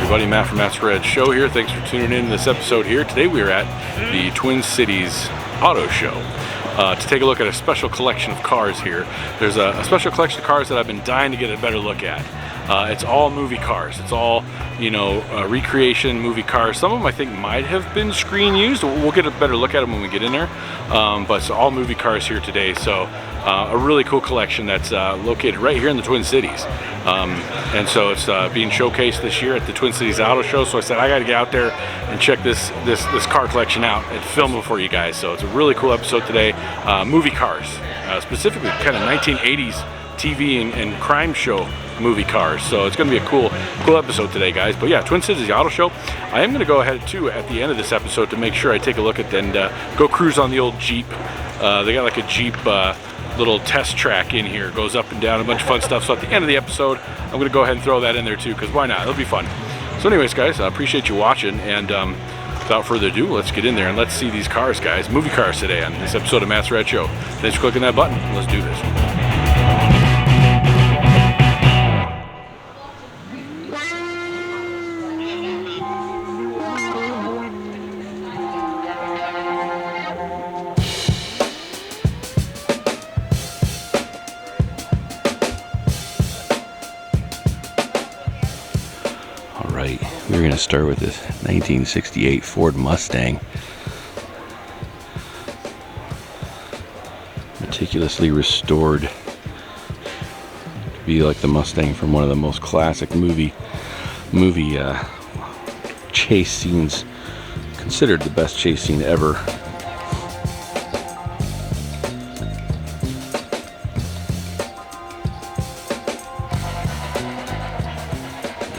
everybody, Matt from Matt's Red Show here. Thanks for tuning in to this episode here. Today we are at the Twin Cities Auto Show to take a look at a special collection of cars here. There's a special collection of cars that I've been dying to get a better look at. It's all movie cars. It's all, you know, recreation movie cars. Some of them I think might have been screen used. We'll get a better look at them when we get in there. But it's all movie cars here today. So a really cool collection that's located right here in the Twin Cities. And so it's being showcased this year at the Twin Cities Auto Show. So I said I got to get out there and check this car collection out and film it for you guys. So it's a really cool episode today. Movie cars, specifically kind of 1980s TV and crime show movie cars. So it's going to be a cool episode today, guys. But yeah, Twin Cities Auto Show. I am going to go ahead too at the end of this episode to make sure I take a look at and go cruise on the old Jeep. They got like a Jeep little test track in here, goes up and down, a bunch of fun stuff. So at the end of the episode, I'm going to go ahead and throw that in there too, because why not? It'll be fun. So anyways, guys, I appreciate you watching, and without further ado, let's get in there and let's see these cars, guys. Movie cars today on this episode of Matt's Red Show. Thanks for clicking that button. Let's do this. We're going to start with this 1968 Ford Mustang. Meticulously restored to be like the Mustang from one of the most classic movie chase scenes, considered the best chase scene ever.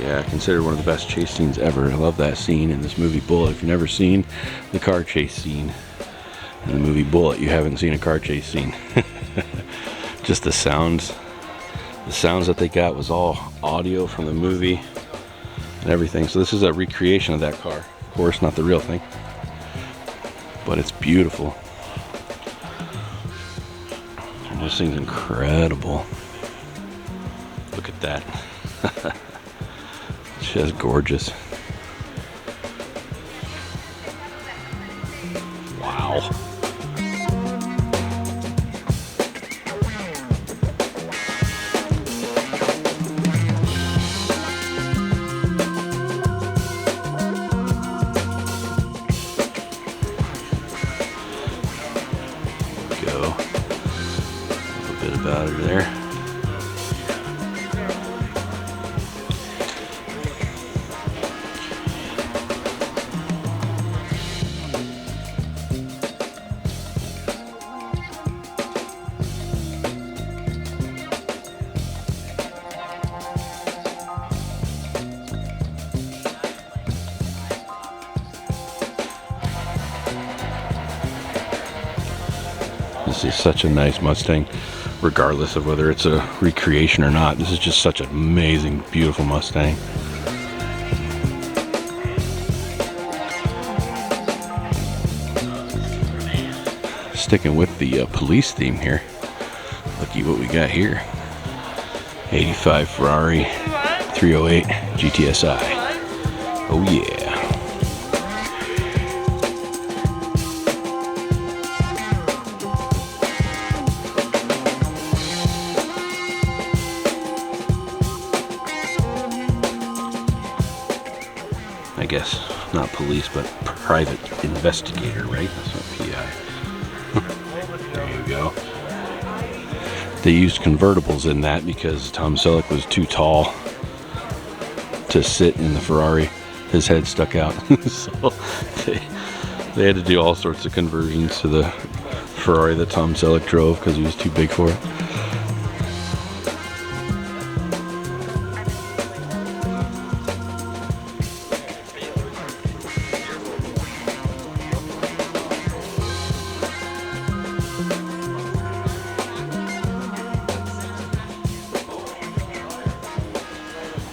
Yeah, considered one of the best chase scenes ever. I love that scene in this movie Bullitt. If you've never seen the car chase scene in the movie Bullitt, you haven't seen a car chase scene. Just the sounds that they got was all audio from the movie and everything. So this is a recreation of that car. Of course, not the real thing, but it's beautiful. And this thing's incredible. Look at that. Just gorgeous. Wow. Go. A little bit about her there. This is such a nice Mustang, regardless of whether it's a recreation or not. This is just such an amazing, beautiful Mustang. Sticking with the police theme here. Looky what we got here. 85 Ferrari 308 GTSI. Oh yeah. I guess not police, but private investigator, right? That's not P.I. There you go. They used convertibles in that because Tom Selleck was too tall to sit in the Ferrari. His head stuck out. So they had to do all sorts of conversions to the Ferrari that Tom Selleck drove because he was too big for it.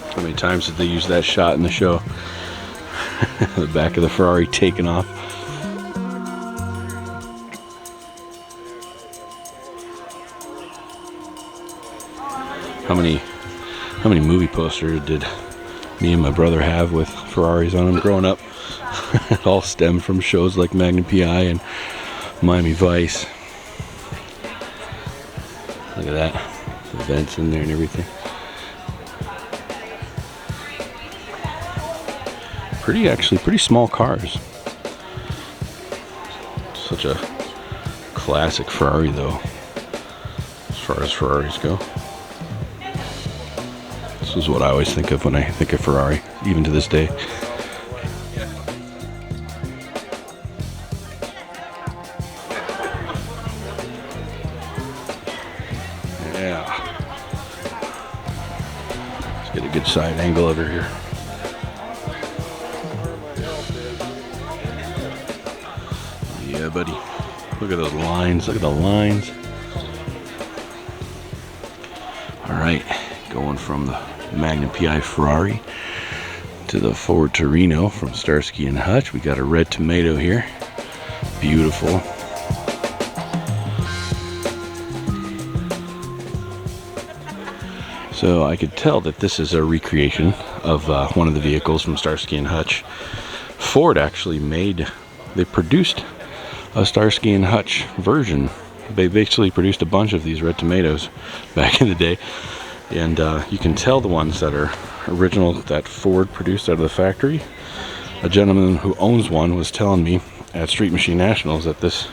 How many times did they use that shot in the show? The back of the Ferrari taking off. How many movie posters did me and my brother have with Ferraris on them growing up. It all stemmed from shows like Magnum P.I. and Miami Vice. Look at that. The vents in there and everything. Pretty small cars. Such a classic Ferrari though, as far as Ferraris go. This is what I always think of when I think of Ferrari, even to this day. Yeah. Let's get a good side angle over here. Yeah, buddy. Look at those lines. Look at the lines. All right, going from the Magnum P.I. Ferrari to the Ford Torino from Starsky and Hutch. We got a red tomato here. Beautiful. So I could tell that this is a recreation of one of the vehicles from Starsky and Hutch. Ford actually they produced a Starsky and Hutch version. They basically produced a bunch of these red tomatoes back in the day, and you can tell the ones that are original that Ford produced out of the factory. A gentleman who owns one was telling me at Street Machine Nationals that this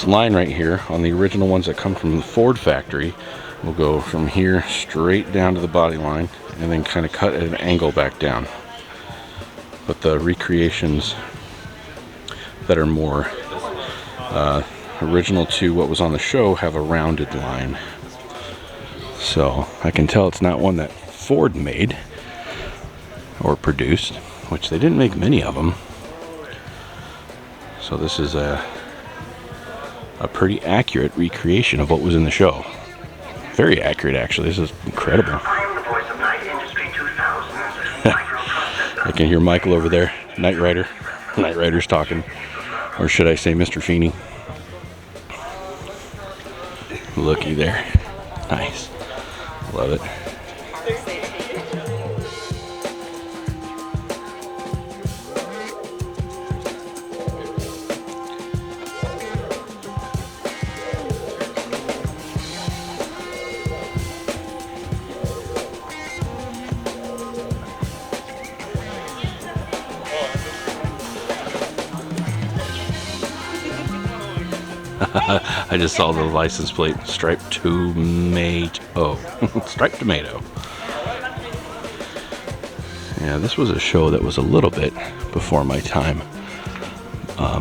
line right here on the original ones that come from the Ford factory will go from here straight down to the body line and then kind of cut at an angle back down. But the recreations that are more original to what was on the show have a rounded line. So I can tell it's not one that Ford made or produced, which they didn't make many of them. So this is a pretty accurate recreation of what was in the show. Very accurate, actually. This is incredible. I'm the voice of Night Industry 2000. I can hear Michael over there, Knight Rider. Knight Rider's talking. Or should I say Mr. Feeney? Looky there. Nice. Love it. I just saw the license plate, striped tomato. Striped tomato. Yeah, this was a show that was a little bit before my time.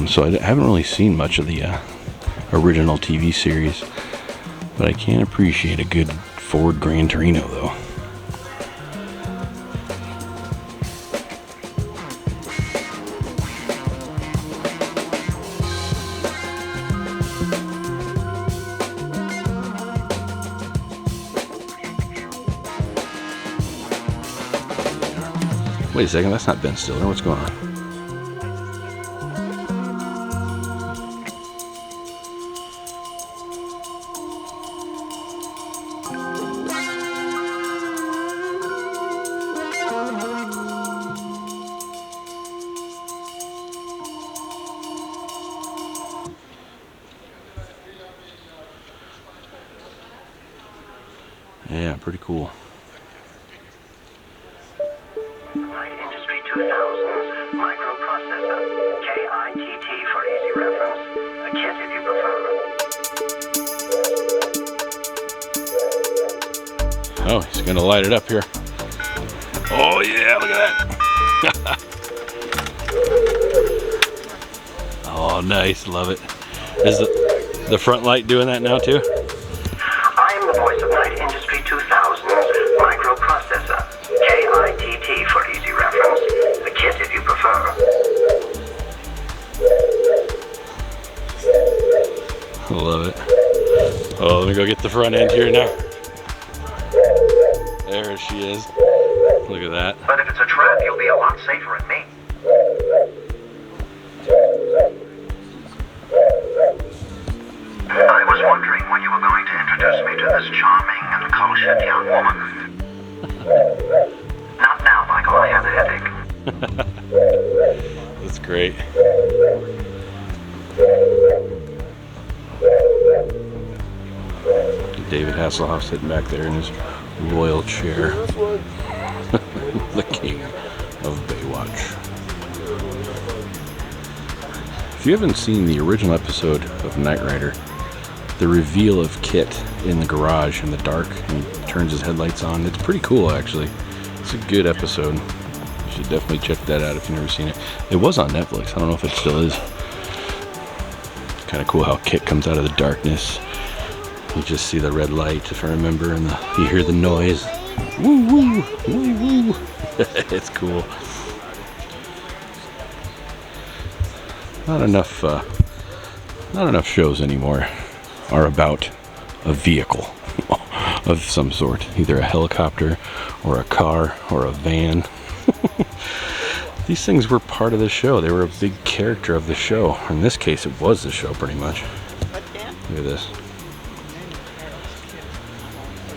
So I haven't really seen much of the original TV series, but I can appreciate a good Ford Gran Torino though. Wait a second, that's not Ben Stiller. What's going on? Yeah, pretty cool. Night Industry 2000's microprocessor, KITT for easy reference, a KITT if you prefer. Oh, he's gonna light it up here. Oh yeah, look at that. Oh, nice, love it. Is the front light doing that now too? I am the voice of Night Industry 2000's microprocessor, KITT for easy reference, a KITT if you prefer. I love it. Oh, let me go get the front end here now. There she is. Look at that. But if it's a trap, you'll be a lot safer than me. I was wondering when you were going to introduce me to this charming and kosher young woman. Not now, That's great. David Hasselhoff sitting back there in his royal chair. The king of Baywatch. If you haven't seen the original episode of Knight Rider, the reveal of KITT in the garage in the dark and he turns his headlights on, it's pretty cool actually. It's a good episode. You should definitely check that out if you've never seen it. It was on Netflix. I don't know if it still is. Kind of cool how KITT comes out of the darkness. You just see the red light, if I remember, and you hear the noise. Woo woo, woo woo. It's cool. Not enough shows anymore are about a vehicle of some sort, either a helicopter or a car or a van. These things were part of the show. They were a big character of the show. In this case, it was the show pretty much. Look at this.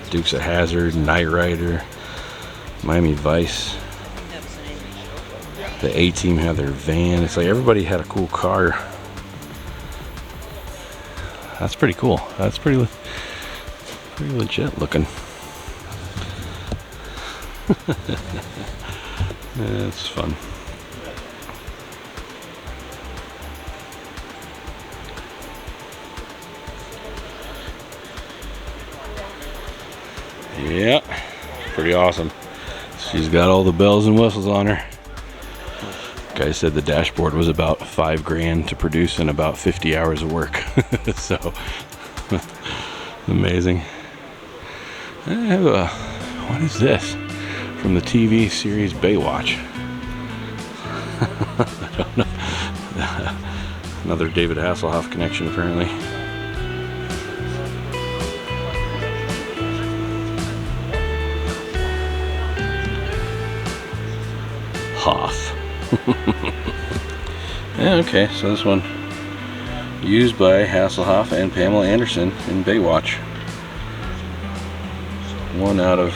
Dukes of Hazzard, Knight Rider, Miami Vice. The A-Team had their van. It's like everybody had a cool car. That's pretty cool. That's pretty legit looking. It's fun. Yeah, pretty awesome. She's got all the bells and whistles on her. Guy said the dashboard was about $5 grand to produce in about 50 hours of work. So amazing. I have a, what is this? From the TV series Baywatch. I don't know. Another David Hasselhoff connection apparently. Hoff. Yeah, okay, so this one used by Hasselhoff and Pamela Anderson in Baywatch. One out of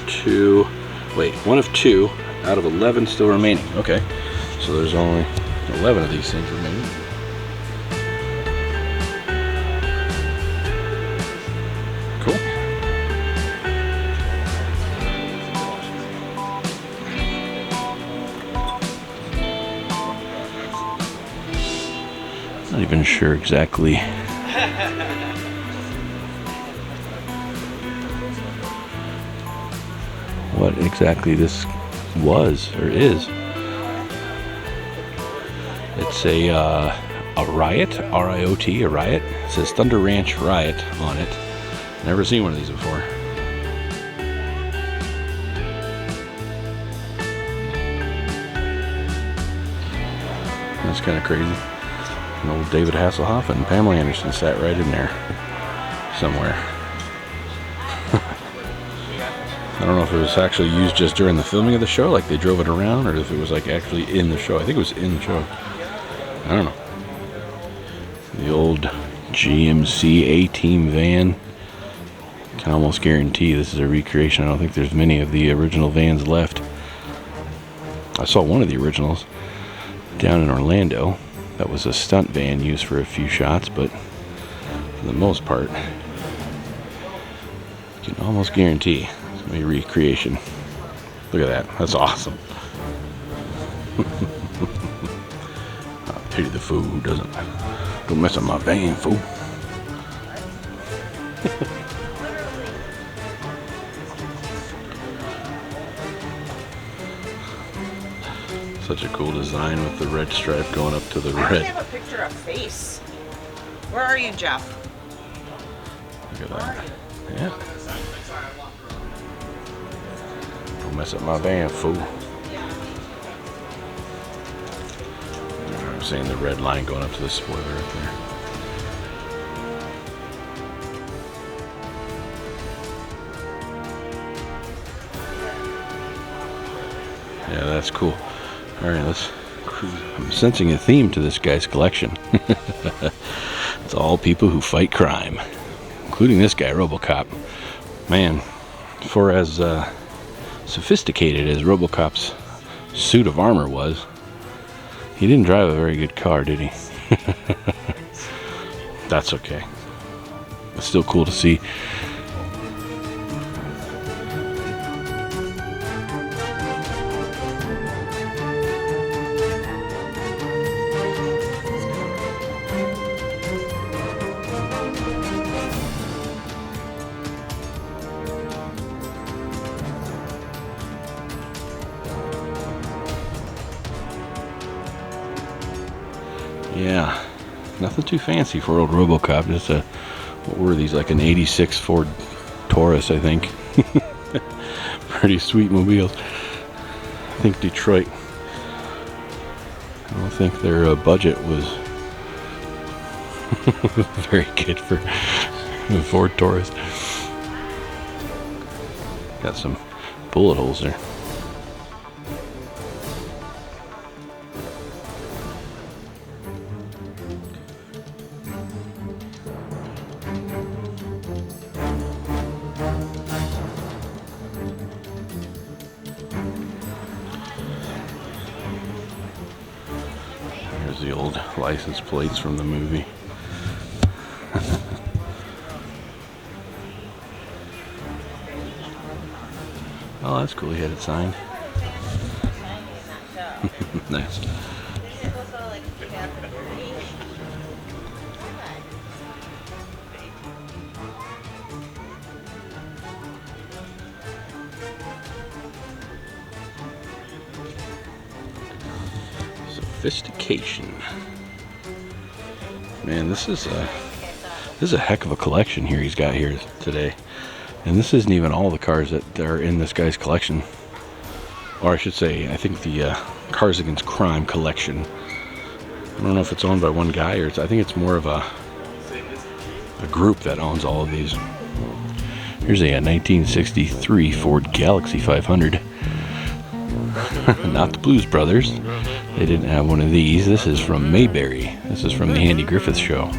two. Wait, one of two out of 11 still remaining. Okay, so there's only 11 of these things remaining. Cool. Not even sure exactly what exactly this was or is. It's a Riot, R-I-O-T, a Riot. It says Thunder Ranch Riot on it. Never seen one of these before. That's kind of crazy. And old David Hasselhoff and Pamela Anderson sat right in there somewhere. I don't know if it was actually used just during the filming of the show, like they drove it around, or if it was like actually in the show. I think it was in the show. I don't know. The old GMC A-Team van. Can almost guarantee this is a recreation. I don't think there's many of the original vans left. I saw one of the originals down in Orlando. That was a stunt van used for a few shots, but for the most part, you can almost guarantee it's going to be a recreation. Look at that. That's awesome. I pity the fool who don't mess up my van, fool. Such a cool design with the red stripe going up to the red. I have a picture of face. Where are you, Jeff? Look at that. Yeah. Don't mess up my van, fool. I'm saying the red line going up to the spoiler up there. Yeah, that's cool. All right, let's cruise. I'm sensing a theme to this guy's collection. It's all people who fight crime, including this guy, Robocop. Man, for as sophisticated as Robocop's suit of armor was, he didn't drive a very good car, did he? That's okay. It's still cool to see. Yeah, nothing too fancy for old Robocop. Just a, what were these, like an 86 Ford Taurus, I think. Pretty sweet mobiles. I think Detroit, I don't think their budget was very good for a Ford Taurus. Got some bullet holes there. The old license plates from the movie. Oh, that's cool. He had it signed. Nice. Sophistication. Man, this is a heck of a collection here he's got here today. And this isn't even all the cars that are in this guy's collection. Or I should say, I think the Cars Against Crime collection. I don't know if it's owned by one guy or I think it's more of a group that owns all of these. Here's a 1963 Ford Galaxy 500. Not the Blues Brothers. They didn't have one of these. This is from Mayberry. This is from the Andy Griffith Show.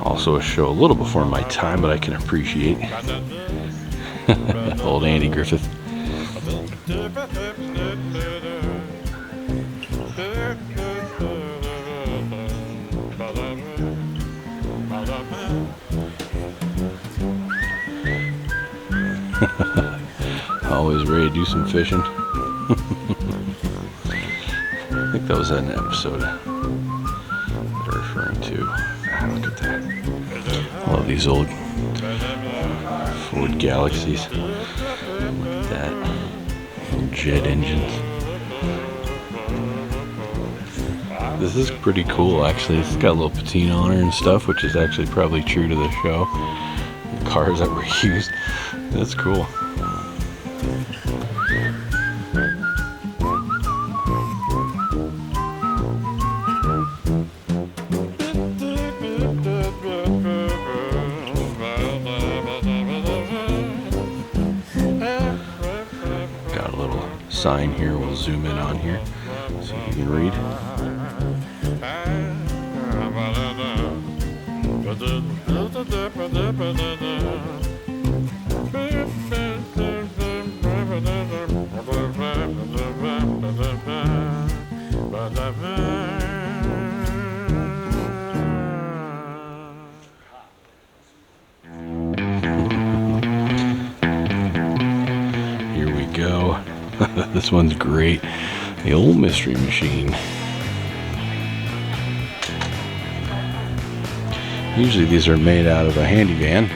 Also a show a little before my time, but I can appreciate. Old Andy Griffith. Always ready to do some fishing. I think that was an episode they're referring to. Look at that. I love these old Ford Galaxies. Look at that. Old jet engines. This is pretty cool, actually. It's got a little patina on her and stuff, which is actually probably true to the show. The cars that were used. That's cool. Sign here, we'll zoom in on here so you can read. Here we go. This one's great. The old Mystery Machine. Usually these are made out of a handy van.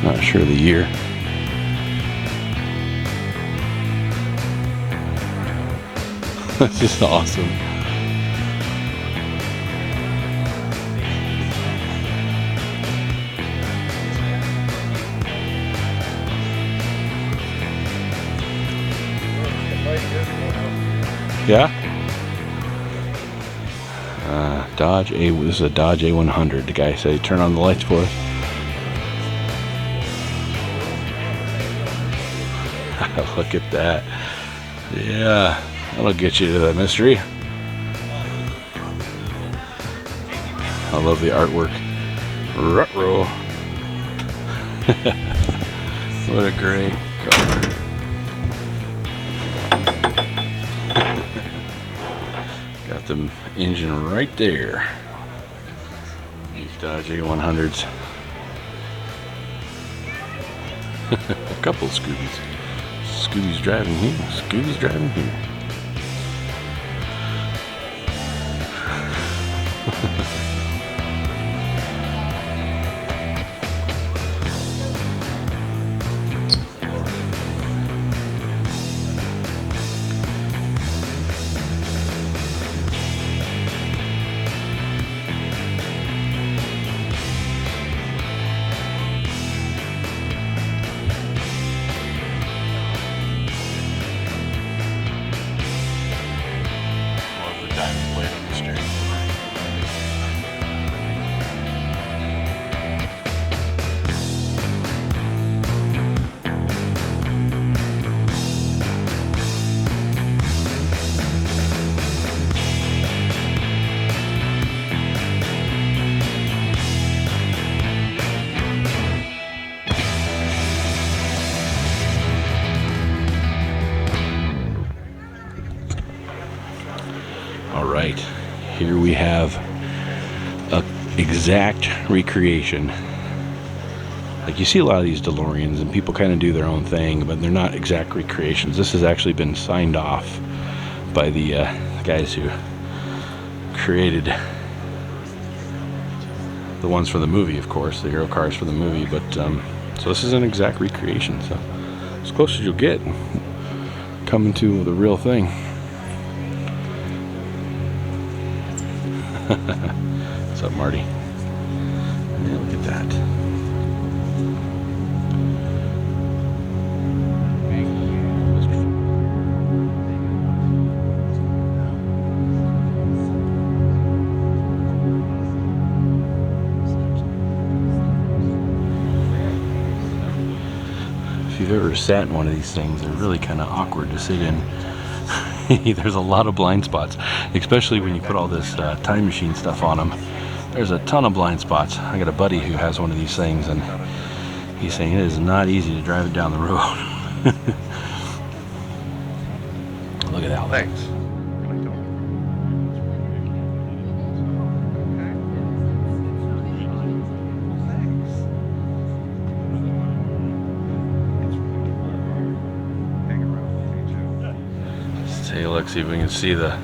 Not sure the year. That's just awesome. Yeah. Dodge A. This is a Dodge A100. The guy said, "Turn on the lights for us." Look at that. Yeah, that'll get you to the mystery. I love the artwork. Ruh-roh. What a great car. Got the engine right there. These Dodge A100s. A couple of Scoobies. Scooby's driving here. Scooby's driving here. Alright, here we have an exact recreation. Like, you see a lot of these DeLoreans and people kind of do their own thing, but they're not exact recreations. This has actually been signed off by the guys who created the ones for the movie, of course, the hero cars for the movie. But so this is an exact recreation, so as close as you'll get coming to the real thing. What's up, Marty? Yeah, look at that. If you've ever sat in one of these things, they're really kind of awkward to sit in. There's a lot of blind spots, especially when you put all this time machine stuff on them. There's a ton of blind spots. I got a buddy who has one of these things, and he's saying it is not easy to drive it down the road. Look at that. Thanks. Take a look, see if we can see the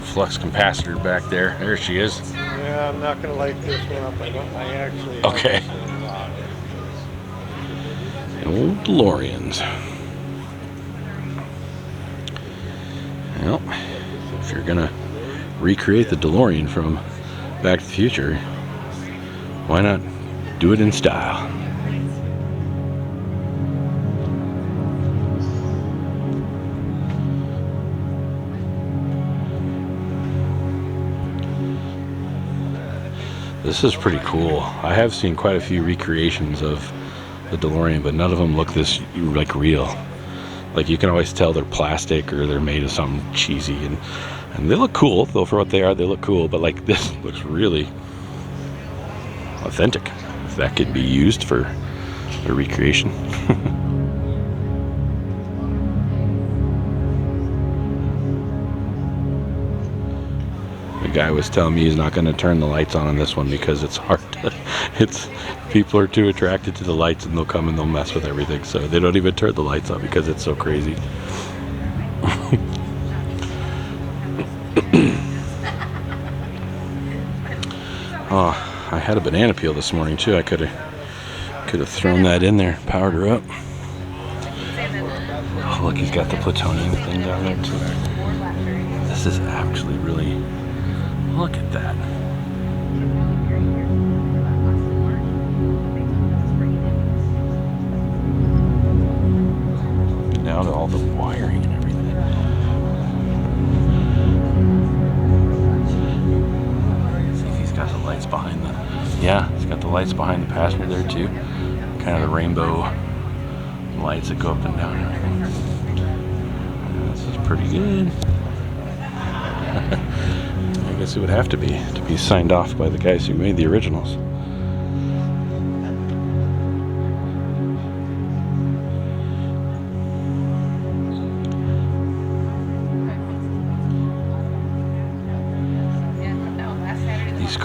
flux capacitor back there. There she is. Yeah, I'm not going to light this one up. I actually... Okay. Old DeLoreans. Well, if you're going to recreate the DeLorean from Back to the Future, why not do it in style? This is pretty cool. I have seen quite a few recreations of the DeLorean, but none of them look this like real. Like, you can always tell they're plastic or they're made of something cheesy, and they look cool, though. For what they are, they look cool, but like, this looks really authentic, if that could be used for a recreation. The guy was telling me he's not going to turn the lights on this one because it's hard to, people are too attracted to the lights, and they'll come and they'll mess with everything, so they don't even turn the lights on because it's so crazy. Oh, I had a banana peel this morning too. I could have thrown that in there, powered her up. Oh, look, he's got the plutonium thing down there too. This is actually really, look at that. Down to all the wiring and everything. See if he's got the lights behind the, yeah, he's got the lights behind the passenger there too. Kind of the rainbow lights that go up and down and everything. This is pretty good. I guess it would have to be signed off by the guys who made the originals.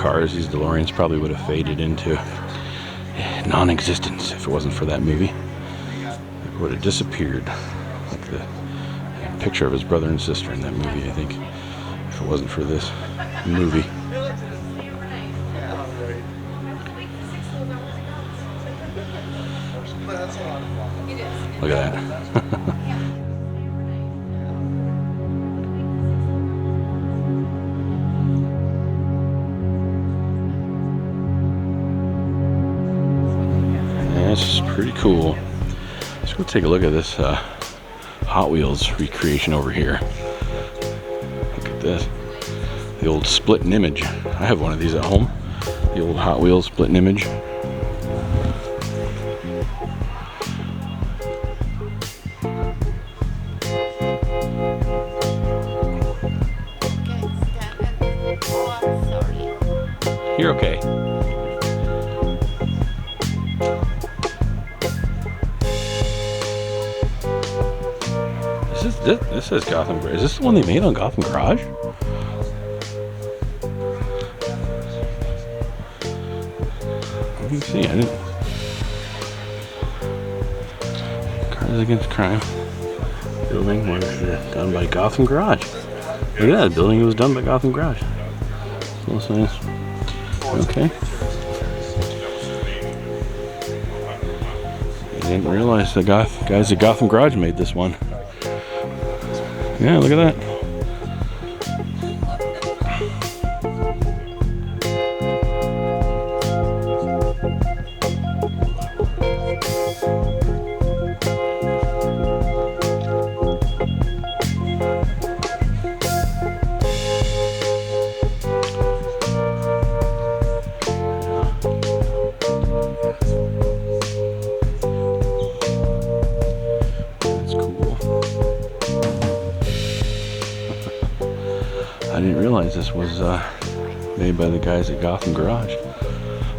cars, these DeLoreans probably would have faded into non-existence if it wasn't for that movie. It would have disappeared, like the picture of his brother and sister in that movie, I think, if it wasn't for this movie. Look at that. That's pretty cool. Let's go take a look at this Hot Wheels recreation over here. Look at this. The old split and image. I have one of these at home. The old Hot Wheels split and image. You're okay. This says Gotham. Is this the one they made on Gotham Garage? Let me see. I didn't. Cars Against Crime. Building was done by Gotham Garage. Look at that. Building was done by Gotham Garage. That's nice. Okay. I didn't realize the guys at Gotham Garage made this one. Yeah, look at that. I didn't realize this was made by the guys at Gotham Garage.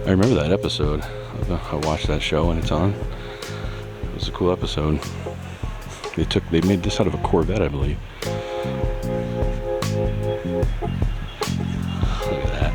I remember that episode. I watched that show when it's on. It was a cool episode. They made this out of a Corvette, I believe. Look at that.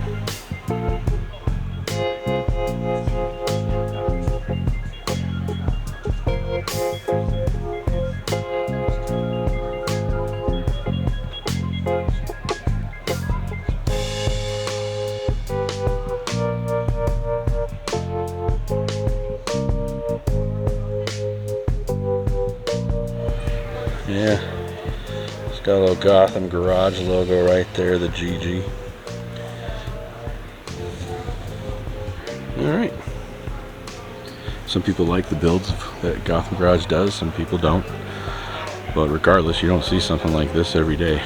Yeah, it's got a little Gotham Garage logo right there, the GG. Alright. Some people like the builds that Gotham Garage does, some people don't. But regardless, you don't see something like this every day.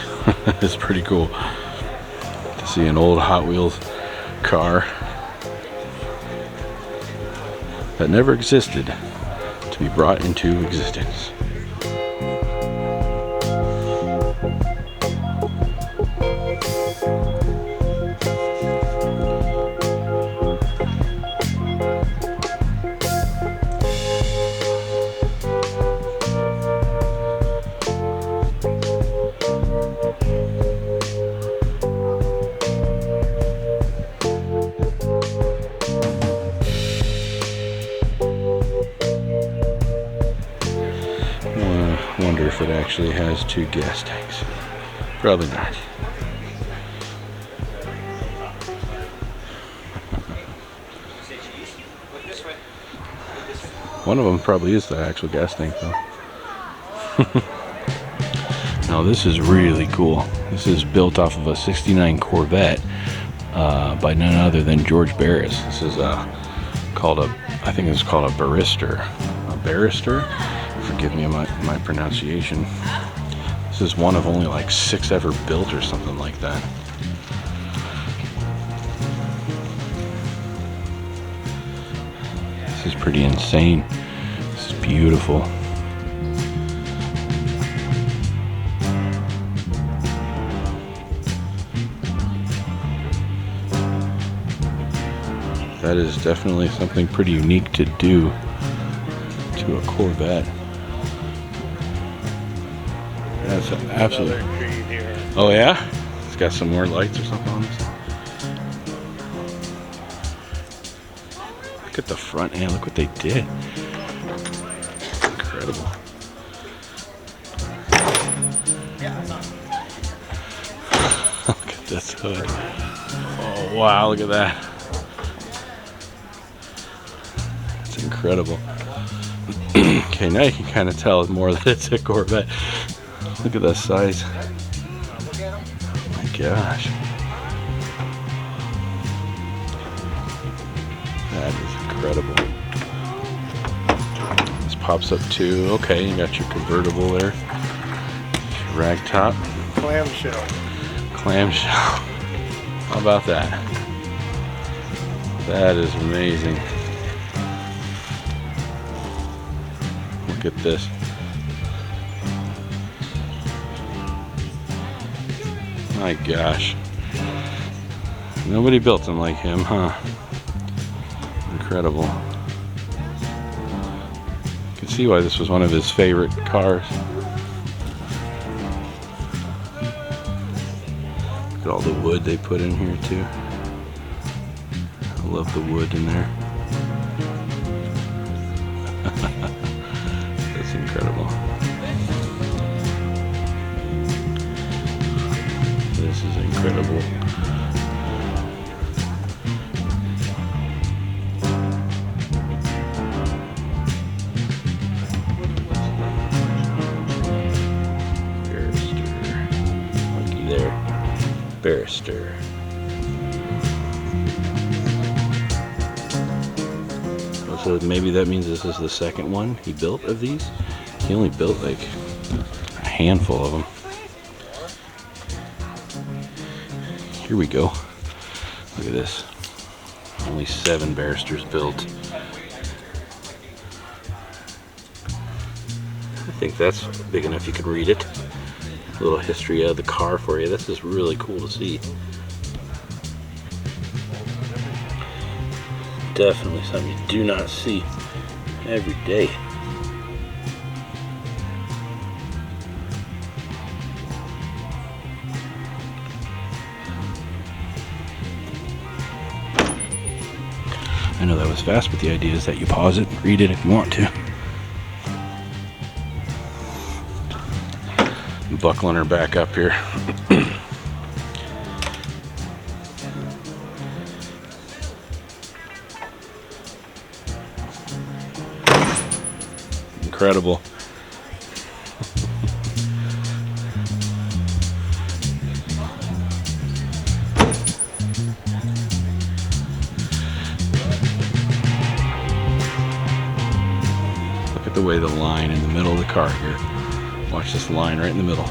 It's pretty cool to see an old Hot Wheels car that never existed to be brought into existence. Wonder if it actually has 2 gas tanks. Probably not. One of them probably is the actual gas tank though. Now this is really cool. This is built off of a '69 Corvette by none other than George Barris. This is called I think it's called a Barrister. A Barrister? Forgive me my pronunciation. This is one of only like 6 ever built or something like that. This is pretty insane. This is beautiful. That is definitely something pretty unique to do to a Corvette. That's absolutely. Oh yeah? It's got some more lights or something on this. Look at the front end. Look what they did. Incredible. Look at this hood. Oh wow, look at that. That's incredible. Okay, now you can kind of tell more that it's a Corvette. Look at that size. Oh my gosh. That is incredible. This pops up too. Okay, you got your convertible there. Rag top. Clamshell. Clamshell. How about that? That is amazing. Look at this. My gosh. Nobody built them like him, huh? Incredible. You can see why this was one of his favorite cars. Look at all the wood they put in here too. I love the wood in there. That's incredible. This is incredible. Barrister. So maybe that means this is the second one he built of these. He only built like a handful of them. Here we go. Look at this. Only 7 Barristers built. I think that's big enough you can read it. A little history of the car for you. This is really cool to see. Definitely something you do not see every day. I know that was fast, but the idea is that you pause it and read it if you want to. Buckling her back up here. Incredible. Look at the way the line in the middle of the car here. Watch this line right in the middle.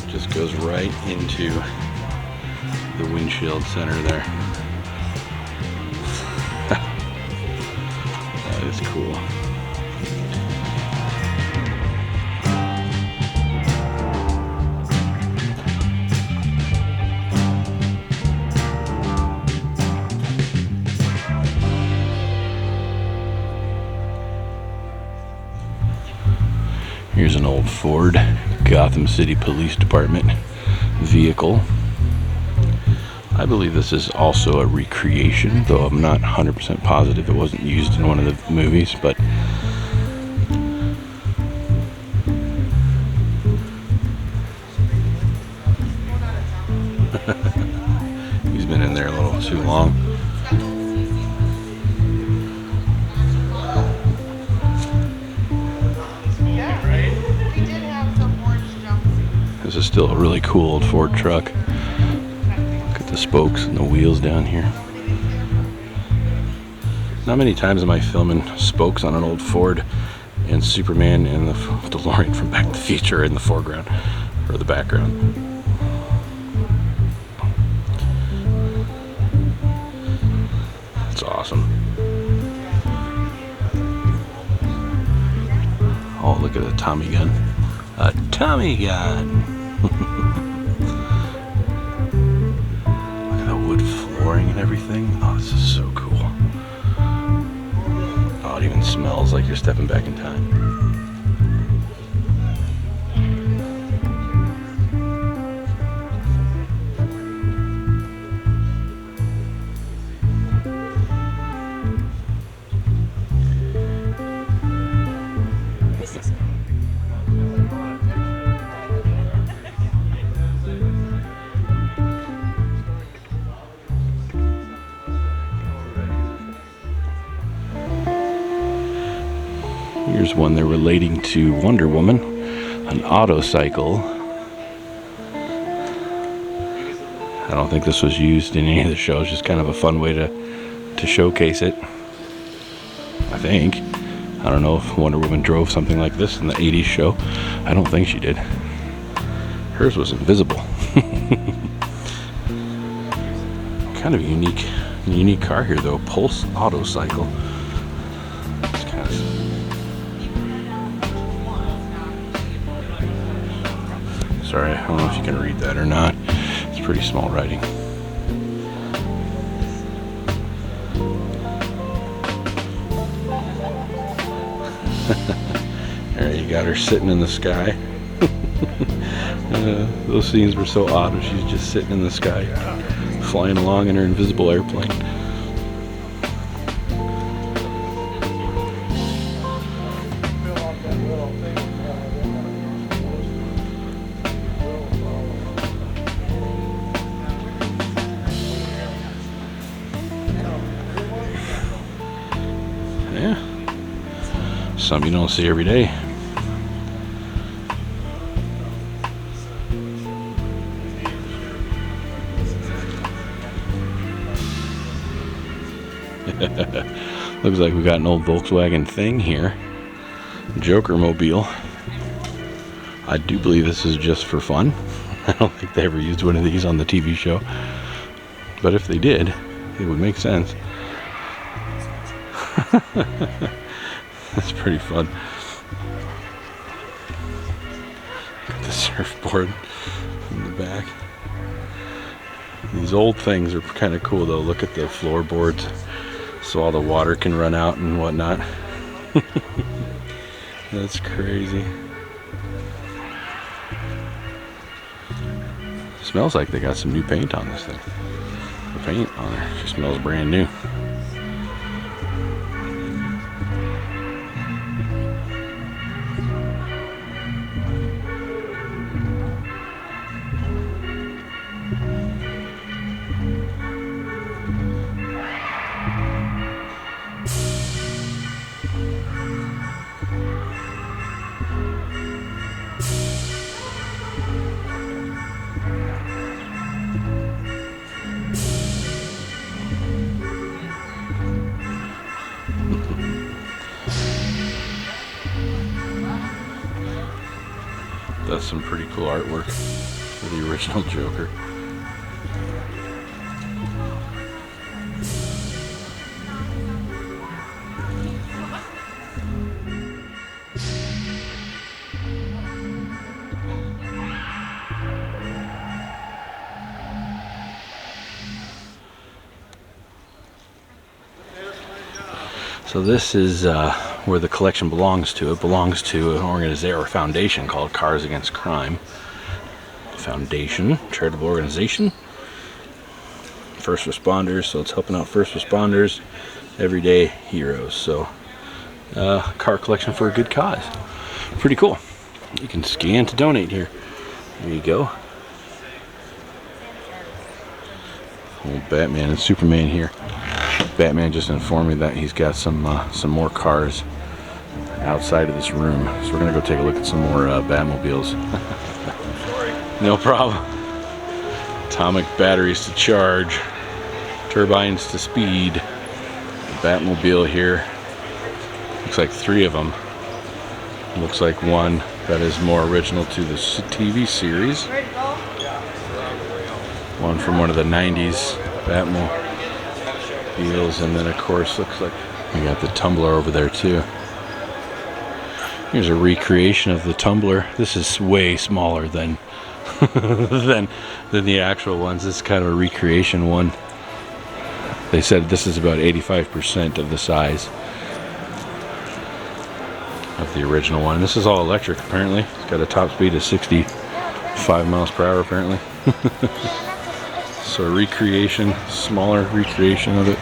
Just goes right into the windshield center there. That is cool. Here's an old Ford Gotham City Police Department vehicle. I believe this is also a recreation, though I'm not 100% positive it wasn't used in one of the movies, but he's been in there a little too long. This is still a really cool old Ford truck. Look at the spokes and the wheels down here. Not many times am I filming spokes on an old Ford and Superman and the DeLorean from Back to the Future in the foreground or the background. That's awesome. Oh, look at the Tommy gun. A Tommy gun! Look at the wood flooring and everything. Oh, this is so cool. Oh, it even smells like you're stepping back in time. Here's one they're relating to Wonder Woman, an autocycle. I don't think this was used in any of the shows, just kind of a fun way to showcase it. I think. I don't know if Wonder Woman drove something like this in the 80s show. I don't think she did. Hers was invisible. Kind of a unique car here though. Pulse autocycle. It's kind of... Sorry, I don't know if you can read that or not. It's pretty small writing. There, you got her sitting in the sky. Those scenes were so odd when she's just sitting in the sky, flying along in her invisible airplane. Yeah, some you don't see every day. Looks like we got an old Volkswagen thing here. Joker Mobile. I do believe this is just for fun. I don't think they ever used one of these on the TV show. But if they did, it would make sense. That's pretty fun. Got the surfboard in the back. These old things are kind of cool though. Look at the floorboards. So all the water can run out and whatnot. That's crazy. Smells like they got some new paint on this thing. The paint on there just smells brand new. That's some pretty cool artwork for the original Joker. So this is where the collection belongs to. It belongs to an organization or foundation called Cars Against Crime. Foundation, charitable organization. First responders, so it's helping out first responders, everyday heroes. So car collection for a good cause. Pretty cool. You can scan to donate here. There you go. Old Batman and Superman here. Batman just informed me that he's got some more cars outside of this room, so we're gonna go take a look at some more Batmobiles. No problem. Atomic batteries to charge, turbines to speed. Batmobile here. Looks like 3 of them. Looks like one that is more original to the TV series. One from one of the 90s Batmobiles, and then of course looks like we got the Tumbler over there too. Here's a recreation of the Tumbler. This is way smaller than than the actual ones. This is kind of a recreation one. They said this is about 85% of the size of the original one. This is all electric apparently. It's got a top speed of 65 miles per hour apparently. So a recreation, smaller recreation of it.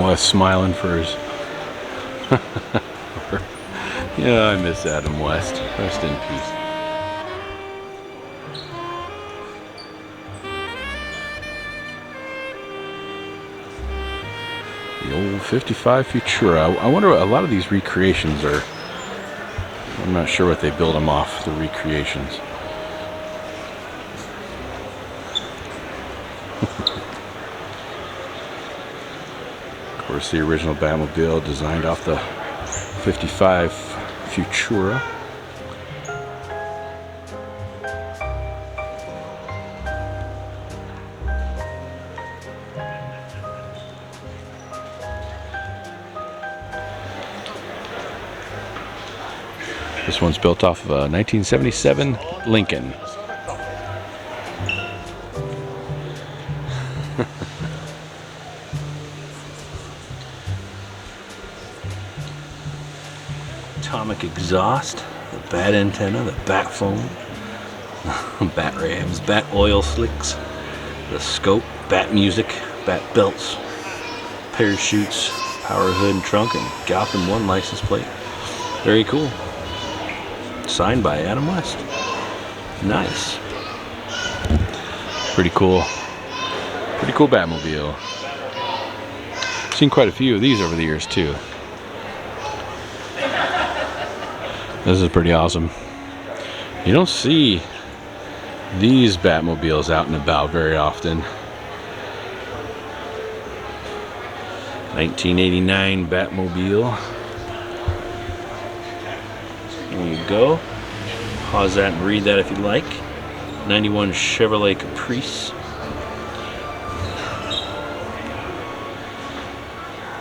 West smiling for his... Yeah, I miss Adam West. Rest in peace. The old 55 Futura. I wonder what a lot of these recreations are. I'm not sure what they build them off, the recreations. Of course, the original Batmobile designed off the 55 Futura. This one's built off of a 1977 Lincoln. Atomic exhaust, the bat antenna, the bat phone, bat rams, bat oil slicks, the scope, bat music, bat belts, parachutes, power hood and trunk, and Gotham 1 license plate. Very cool. Signed by Adam West. Nice. Pretty cool. Pretty cool Batmobile. Seen quite a few of these over the years too. This is pretty awesome. You don't see these Batmobiles out and about very often. 1989 Batmobile. There you go. Pause that and read that if you'd like. 91 Chevrolet Caprice.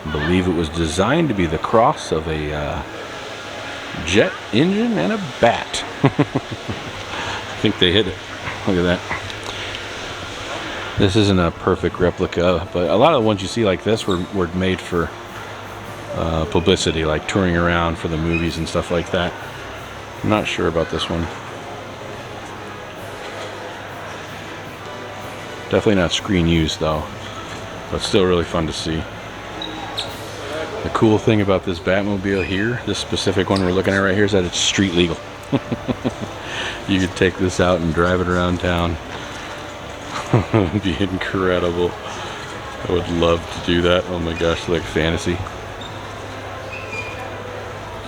I believe it was designed to be the cross of a jet engine and a bat. I think they hit it. Look at that. This isn't a perfect replica, but a lot of the ones you see like this were made for publicity, like touring around for the movies and stuff like that. I'm not sure about this one. Definitely not screen used though, but still really fun to see. The cool thing about this Batmobile here, this specific one we're looking at right here, is that it's street legal. You could take this out and drive it around town. It'd be incredible. I would love to do that. Oh my gosh, like fantasy.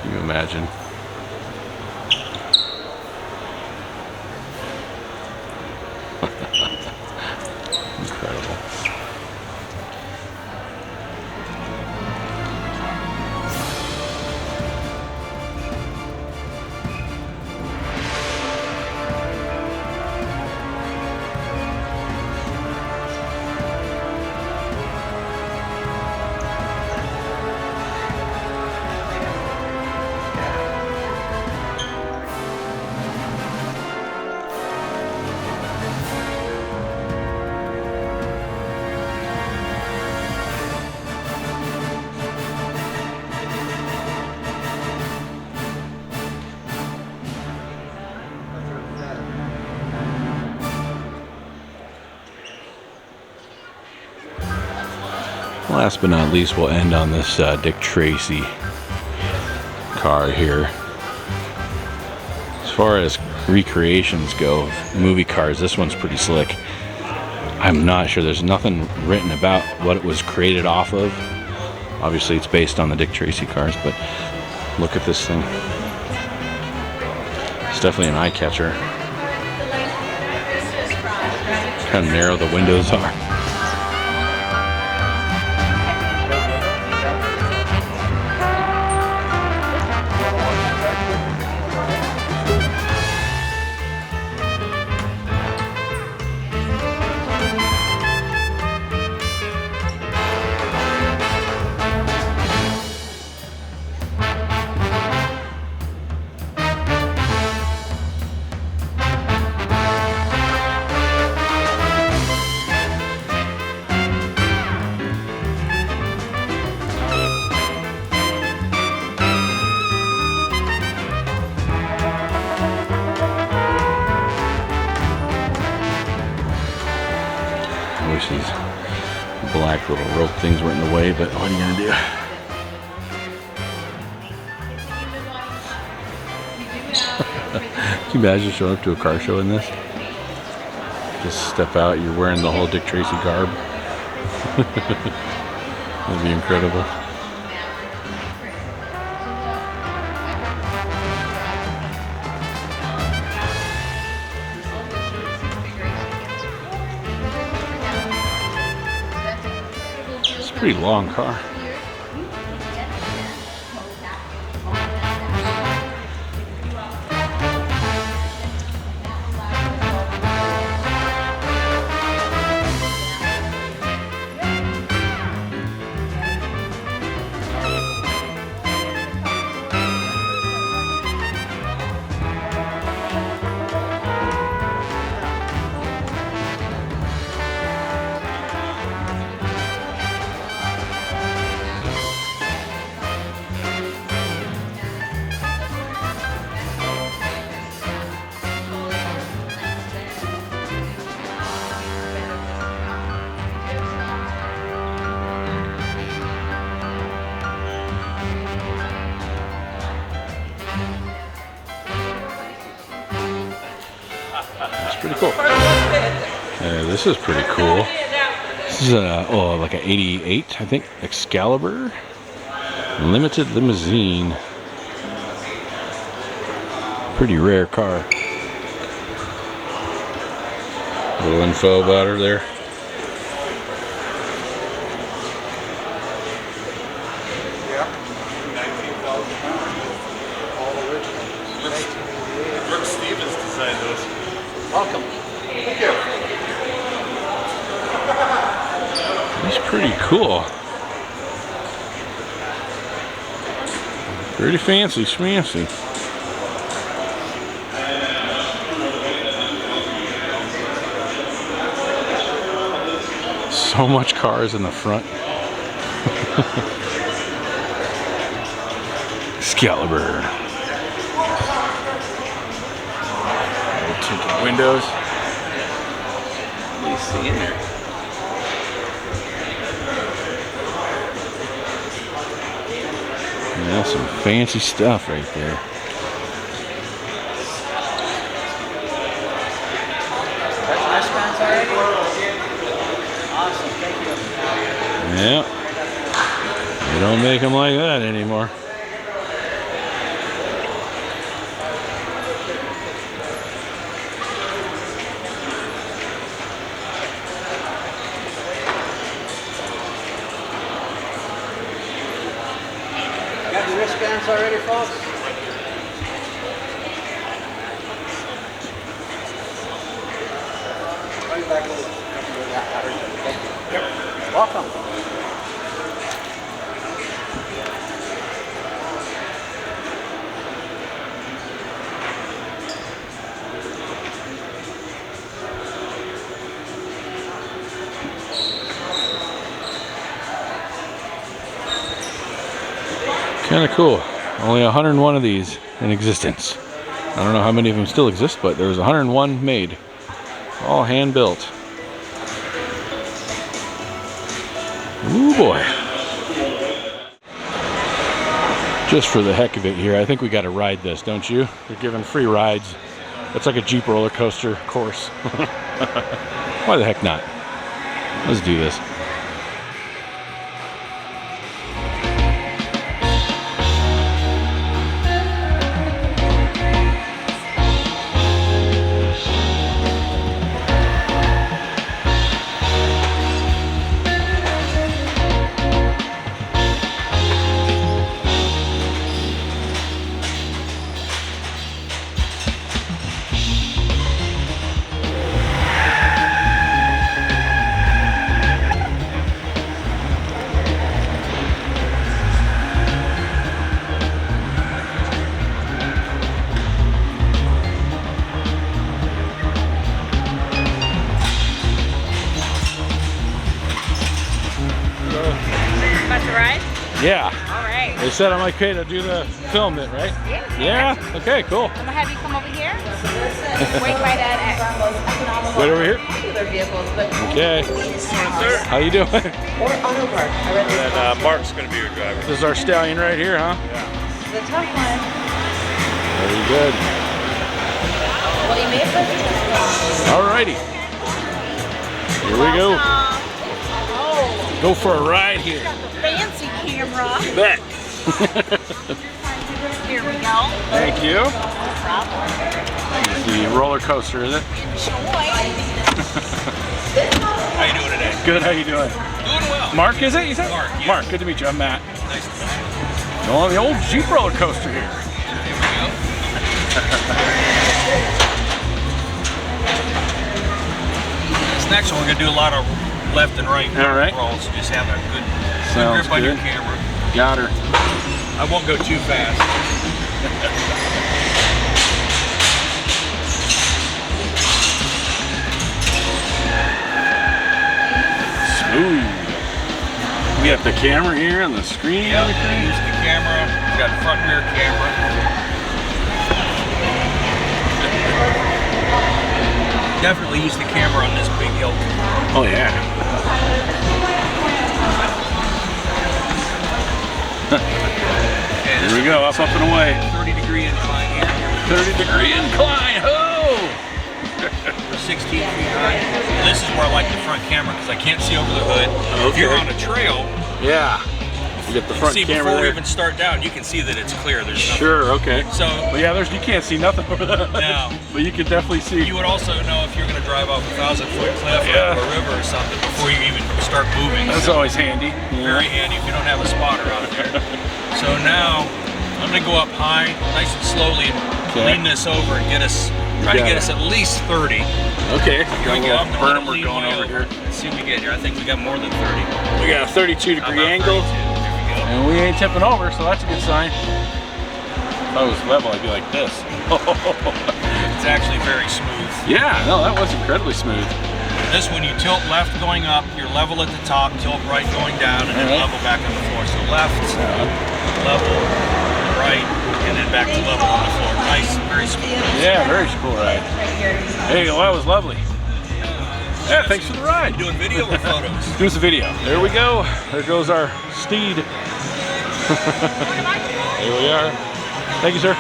Can you imagine? Incredible. Last but not least, we'll end on this Dick Tracey car here. As far as recreations go, movie cars, this one's pretty slick. I'm not sure, there's nothing written about what it was created off of. Obviously it's based on the Dick Tracey cars, but look at this thing. It's definitely an eye catcher. How narrow the windows are. black little rope things were in the way, but what are you gonna do? Can you imagine showing up to a car show in this? Just step out, you're wearing the whole Dick Tracey garb. That'd be incredible. It's a pretty long car. Pretty cool. This is pretty cool. This is like an 88, I think, Excalibur limited limousine. Pretty rare car. A little info about her there. Welcome. Thank you. That's pretty cool. Pretty fancy schmancy. So much cars in the front. Excalibur. Tinted windows. What do you see in there? Yeah, some fancy stuff right there. That's wristbands already? Awesome, thank you. Yeah. They don't make them like that anymore. Got the wristbands already, folks? Right back over. Yep. Welcome. Kind of cool. Only 101 of these in existence. I don't know how many of them still exist, but there was 101 made. All hand built. Ooh boy. Just for the heck of it here, I think we got to ride this, don't you? They're giving free rides. It's like a Jeep roller coaster course. Why the heck not? Let's do this. About to ride? Yeah. All right. They said I'm okay to do the film it, right? Yeah. Yeah? Okay, cool. I'm gonna have you come over here. Wait right at Wait over here. vehicles, but Okay. Sir. How you doing? or auto park. I read And Mark's going to be your driver. This is our stallion right here, huh? the tough one. Very good. Well, you may have put Alrighty. Here we go. Oh, Go for a ride here. got the fancy camera. Bet. Here we go. Thank you. No problem. The roller coaster, is it? Enjoy. How you doing today? Good, how you doing? Doing well. Mark, is it? You said? Mark, yeah. Mark, good to meet you. I'm Matt. Nice to meet you. On the old Jeep roller coaster here. Here we go. This next one, we're going to do a lot of left and right All right. rolls. Just have a good Sounds grip on your good. camera. Got her. I won't go too fast. Smooth. We got the camera here and the screen and Yeah, everything. use the camera. We got front and rear camera. Definitely use the camera on this big hill. Oh yeah. Okay, Here we go, up and away. 30-degree incline here. 30-degree incline. Oh! We're 16 feet high. This is where I like the front camera because I can't see over the hood. If you're Okay. on a trail, Yeah. You get the front see camera before we there. even start down, you can see that it's clear. There's nothing. Sure, okay. So But yeah, you can't see nothing over there. No. But you can definitely see. you would also know if you're going to drive off a 1,000-foot cliff Yeah. or a river or something before you even start moving. That's So always handy. very handy if you don't have a spotter out there. So now I'm going to go up high, nice and slowly, and Okay. lean this over and try to got get it. us at least 30. Okay. Here Got a we go. little I'm gonna berm we're lean going way over here. Let's see what we get here. I think we got more than 30. We got a 32 How degree about angle. 32? There we go. And we ain't tipping over, so that's a good sign. If I was level, I'd be like this. It's actually very smooth. Yeah, no, that was incredibly smooth. This one, you tilt left going up, you're level at the top, tilt right going down, and then Alright. level back on the floor. So left, level, right, and then back to level on the floor. Nice, very smooth. Yeah, very cool ride. Hey, well, that was lovely. Yeah, thanks for the ride. Doing video or photos? Do us a video. There we go. There goes our steed. Here we are. Thank you, sir.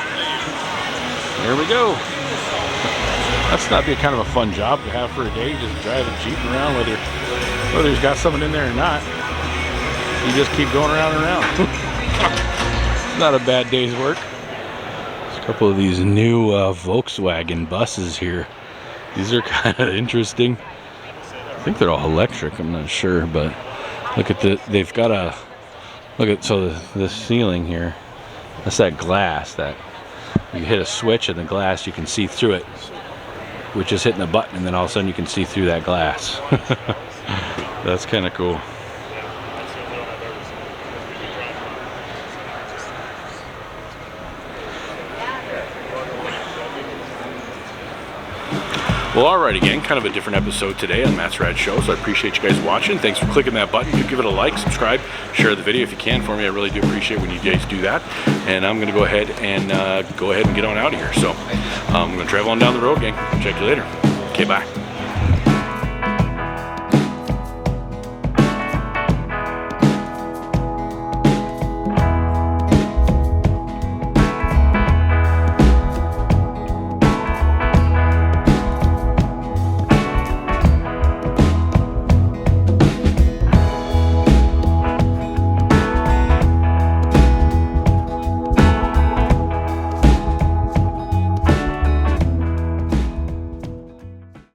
There we go. That's not be kind of a fun job to have for a day, just drive a Jeep around, whether he's got someone in there or not. You just keep going around and around. Not a bad day's work. There's a couple of these new Volkswagen buses here. These are kind of interesting. I think they're all electric, I'm not sure, but look at they've got the ceiling here. That's that glass that you hit a switch and the glass, you can see through it, which is hitting a button, and then all of a sudden you can see through that glass. That's kind of cool. Well, alright, again, kind of a different episode today on Matt's Rad Show, so I appreciate you guys watching. Thanks for clicking that button. Give it a like, subscribe, share the video if you can for me. I really do appreciate when you guys do that. And I'm going to go ahead and get on out of here. So I'm going to travel on down the road, gang. Check you later. Okay, bye.